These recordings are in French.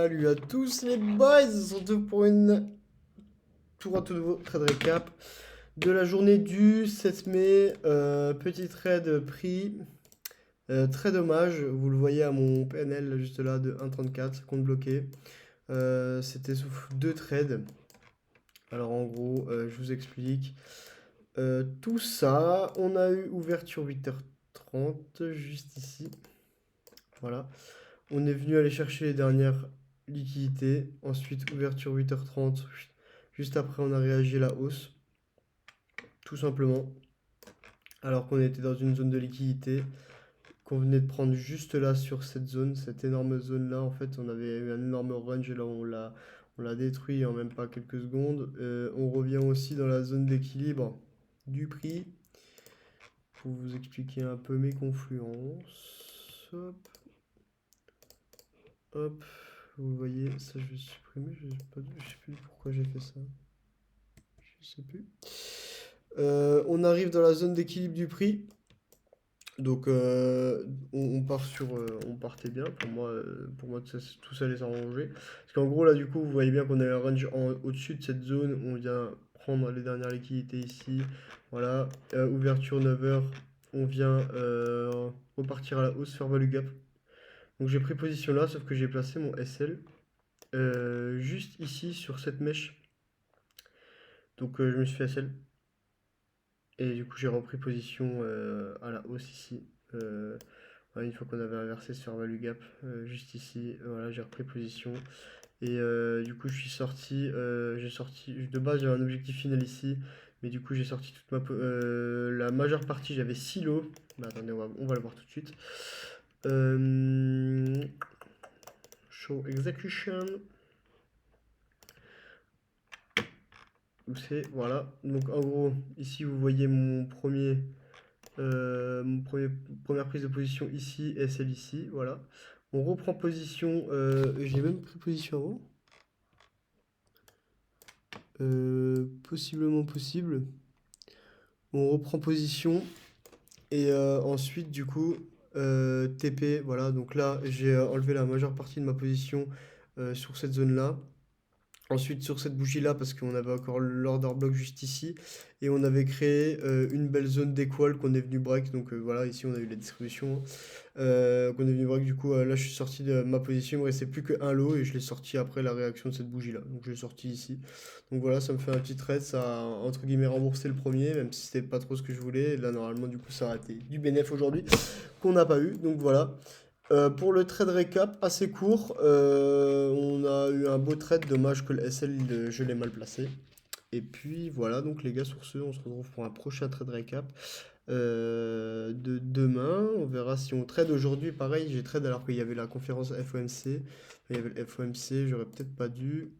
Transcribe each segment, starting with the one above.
Salut à tous les boys, on se retrouve pour une tour à tout nouveau trade récap de la journée du 7 mai. Petit trade pris, très dommage, vous le voyez à mon PNL juste là de 1,34, compte bloqué. C'était sous deux trades. Alors en gros, je vous explique. Tout ça, on a eu ouverture 8h30 juste ici. Voilà. On est venu aller chercher les dernières liquidités. Ensuite, ouverture 8h30. Juste après, on a réagi à la hausse. Tout simplement. Alors qu'on était dans une zone de liquidité. Qu'on venait de prendre juste là sur cette zone. Cette énorme zone-là. En fait, on avait eu un énorme range. Et là, on l'a détruit en même pas quelques secondes. On revient aussi dans la zone d'équilibre du prix. Pour vous expliquer un peu mes confluences. Hop. Hop. Vous voyez, ça je vais supprimer, je sais plus pourquoi j'ai fait ça. Je sais plus. On arrive dans la zone d'équilibre du prix. Donc on part on partait bien. Pour moi tout ça allait s'arranger. Parce qu'en gros là du coup vous voyez bien qu'on a un range au-dessus de cette zone. On vient prendre les dernières liquidités ici. Voilà. Ouverture 9h. On vient repartir à la hausse faire value gap. Donc j'ai pris position là, sauf que j'ai placé mon SL juste ici sur cette mèche. Donc je me suis fait SL. Et du coup j'ai repris position à la hausse ici. Voilà, une fois qu'on avait inversé ce fair value gap juste ici, voilà, j'ai repris position. Et du coup je suis sorti, j'ai sorti, de base j'avais un objectif final ici. Mais du coup j'ai sorti la majeure partie, j'avais 6 lots. Mais attendez, on va le voir tout de suite. Show execution. Où c'est? Voilà. Donc en gros, ici vous voyez première prise de position ici et celle ici. Voilà. On reprend position. J'ai même pris position avant. Possiblement possible. On reprend position. Et ensuite, du coup, TP. Voilà. Donc là, j'ai enlevé la majeure partie de ma position sur cette zone-là. Ensuite, sur cette bougie-là, parce qu'on avait encore l'order block juste ici, et on avait créé une belle zone d'équal qu'on est venu break. Donc voilà, ici on a eu la distribution qu'on est venu break. Du coup, là je suis sorti de ma position, il me restait plus qu'un lot et je l'ai sorti après la réaction de cette bougie-là. Donc je l'ai sorti ici. Donc voilà, ça me fait un petit trade, ça a entre guillemets remboursé le premier, même si c'était pas trop ce que je voulais. Et là, normalement, du coup, ça a été du bénéf aujourd'hui qu'on n'a pas eu. Donc voilà. Pour le trade récap, assez court, on a eu un beau trade, dommage que le SL, je l'ai mal placé. Et puis voilà, donc les gars, sur ce, on se retrouve pour un prochain trade récap de demain. On verra si on trade aujourd'hui. Pareil, j'ai trade alors qu'il y avait la conférence FOMC. Il y avait le FOMC, j'aurais peut-être pas dû.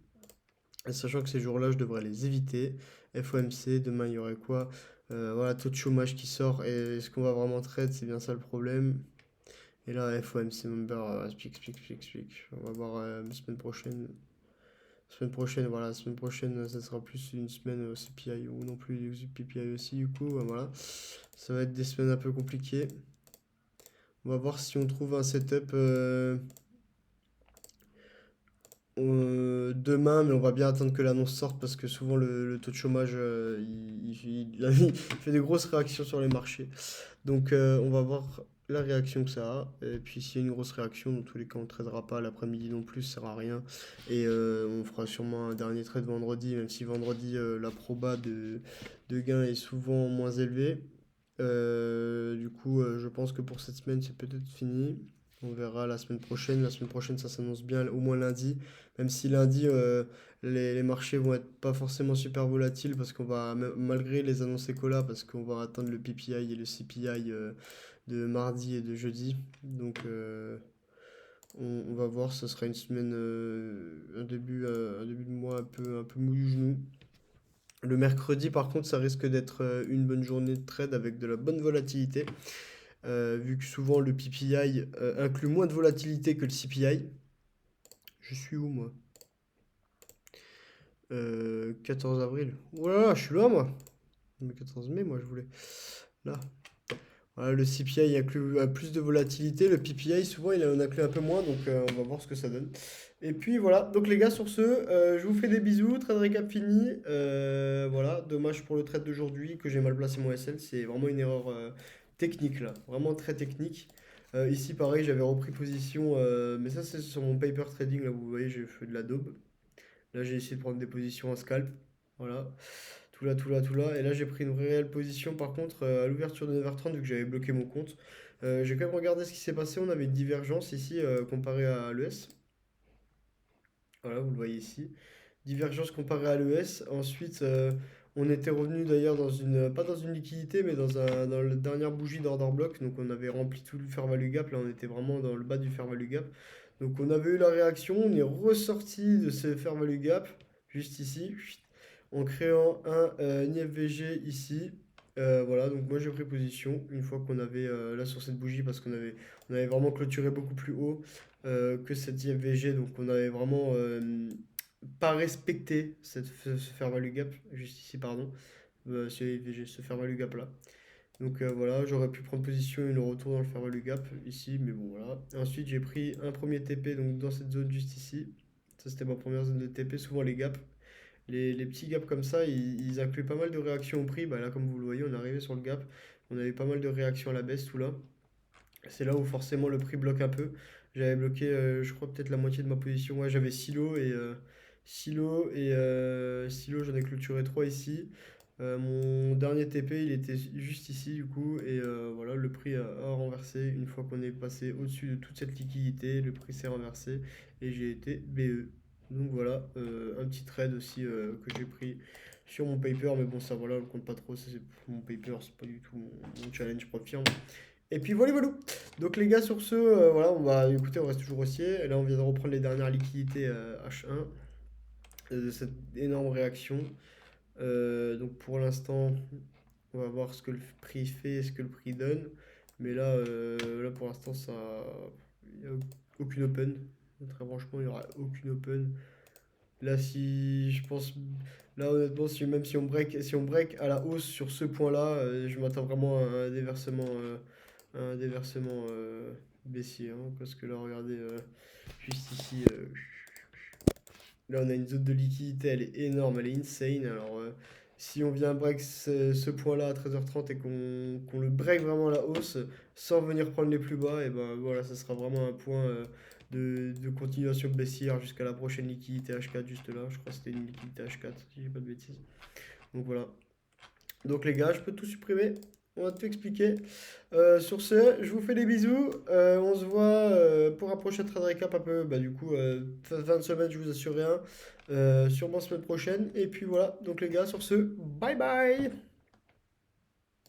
Sachant que ces jours-là, je devrais les éviter. FOMC, demain, il y aurait quoi? Voilà, taux de chômage qui sort. Et est-ce qu'on va vraiment trade? C'est bien ça le problème. Et là, FOMC member, speak. On va voir la semaine prochaine. Semaine prochaine, voilà, la semaine prochaine, ça sera plus une semaine CPI ou non plus PPI aussi, du coup, voilà. Ça va être des semaines un peu compliquées. On va voir si on trouve un setup demain, mais on va bien attendre que l'annonce sorte parce que souvent le taux de chômage, il fait des grosses réactions sur les marchés. Donc on va voir la réaction que ça a. Et puis s'il y a une grosse réaction, dans tous les cas on ne tradera pas l'après-midi non plus, ça sert à rien. Et on fera sûrement un dernier trade vendredi, même si vendredi la proba de gain est souvent moins élevée. Du coup je pense que pour cette semaine c'est peut-être fini. On verra la semaine prochaine. La semaine prochaine ça s'annonce bien, au moins lundi. Même si lundi les marchés vont être pas forcément super volatiles parce qu'on va, malgré les annonces écola, parce qu'on va atteindre le PPI et le CPI de mardi et de jeudi. Donc on va voir, ce sera une semaine, un début de mois un peu mou du genou. Le mercredi, par contre, ça risque d'être une bonne journée de trade avec de la bonne volatilité. Vu que souvent le PPI inclut moins de volatilité que le CPI. Je suis où moi? 14 avril. Voilà, je suis là moi. Mais 14 mai, moi je voulais. Là. Voilà, le CPI inclut plus de volatilité. Le PPI, souvent, il en inclut un peu moins. Donc, on va voir ce que ça donne. Et puis, voilà. Donc, les gars, sur ce, je vous fais des bisous. Trade récap fini. Voilà. Dommage pour le trade d'aujourd'hui que j'ai mal placé mon SL. C'est vraiment une erreur technique, là. Vraiment très technique. Ici, pareil, j'avais repris position. Mais ça, c'est sur mon paper trading. Là, vous voyez, j'ai fait de la daube. Là, j'ai essayé de prendre des positions en scalp. Voilà. Tout là, tout là, tout là. Et là, j'ai pris une réelle position par contre à l'ouverture de 9h30 vu que j'avais bloqué mon compte. J'ai quand même regardé ce qui s'est passé. On avait une divergence ici comparé à l'ES. Voilà, vous le voyez ici. Divergence comparée à l'ES. Ensuite, on était revenu d'ailleurs dans une, pas dans une liquidité, mais dans la dernière bougie d'order block. Donc, on avait rempli tout le fair value gap. Là, on était vraiment dans le bas du fair value gap. Donc, on avait eu la réaction. On est ressorti de ce fair value gap, juste ici, en créant un IFVG ici. Voilà, donc moi j'ai pris position une fois qu'on avait là sur cette bougie parce on avait vraiment clôturé beaucoup plus haut que cette IFVG. Donc, on avait vraiment pas respecté ce fair value gap, juste ici, pardon, ce fair value gap là. Donc voilà, j'aurais pu prendre position et le retour dans le fair value gap ici, mais bon voilà. Ensuite, j'ai pris un premier TP donc dans cette zone juste ici. Ça, c'était ma première zone de TP. Souvent, les gaps, les petits gaps comme ça, ils incluent pas mal de réactions au prix. Bah, là, comme vous le voyez, on est arrivé sur le gap. On avait pas mal de réactions à la baisse tout là. C'est là où forcément le prix bloque un peu. J'avais bloqué, je crois, peut-être la moitié de ma position. Ouais, j'avais Silo, j'en ai clôturé 3 ici. Mon dernier TP, il était juste ici, du coup. Et voilà, le prix a renversé. Une fois qu'on est passé au-dessus de toute cette liquidité, le prix s'est renversé et j'ai été BE. Donc voilà, un petit trade aussi que j'ai pris sur mon paper. Mais bon, ça, voilà, on le compte pas trop. Ça, c'est mon paper, c'est pas du tout mon challenge profirme. Et puis voilà, voilà. Donc les gars, sur ce, voilà, on reste toujours haussier. Et là, on vient de reprendre les dernières liquidités H1 de cette énorme réaction. Donc pour l'instant, on va voir ce que le prix fait et ce que le prix donne. Mais là, là pour l'instant, il n'y a aucune open. Très franchement, il n'y aura aucune open. Là, si je pense, là honnêtement, même si on break à la hausse sur ce point-là, je m'attends vraiment à un déversement baissier, hein, parce que là, regardez, juste ici, là, on a une zone de liquidité, elle est énorme, elle est insane. Alors, si on vient break ce point-là à 13h30 et qu'on le break vraiment à la hausse, sans venir prendre les plus bas, et ben voilà, ça sera vraiment un point de continuation baissière jusqu'à la prochaine liquidité H4, juste là. Je crois que c'était une liquidité H4, si j'ai pas de bêtises. Donc voilà. Donc les gars, je peux tout supprimer. On va tout expliquer. Sur ce, je vous fais des bisous. On se voit pour un prochain trade récap un peu. Bah, du coup, fin de semaine, je vous assure rien. Sûrement semaine prochaine. Et puis voilà. Donc les gars, sur ce, bye bye.